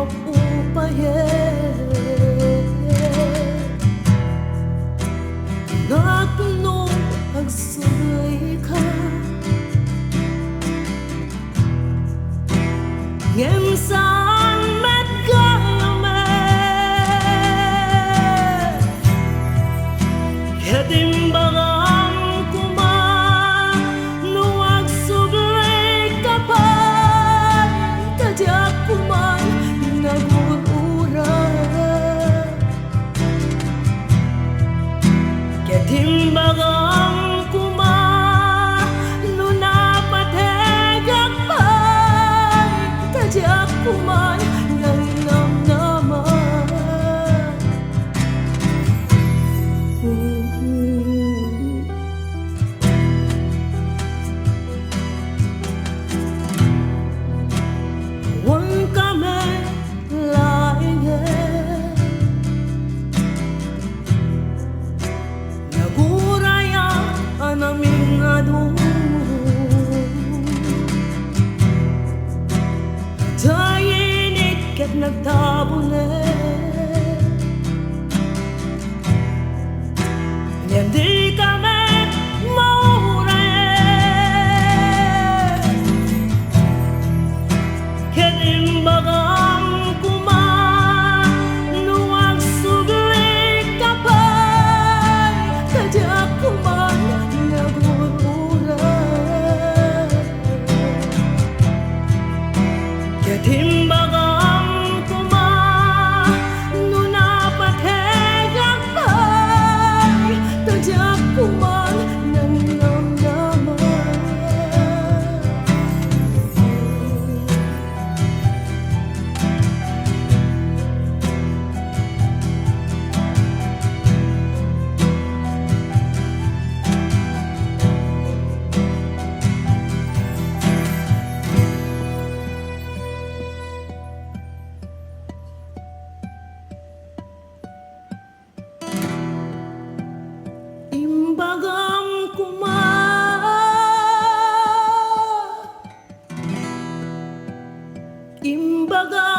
upaye Nagno agsuloy ka Ngem saan met kaya me Ketimbang kuma Nuag suloy ka pa Kajak kuman nagurura Ketimbang kuma Nunapategak pa Kajak kuman nang namnaman Wan kami laing Naguraya anaming adu Tayinik ket nagtabune Hindi kami mauraye Ketimbang kuma Nuag sugli kapay Kajak kuman nagurura Ketimbang kuma Nunapategak pay Kajak kuman nang namnaman Imbagam kuma Imbaga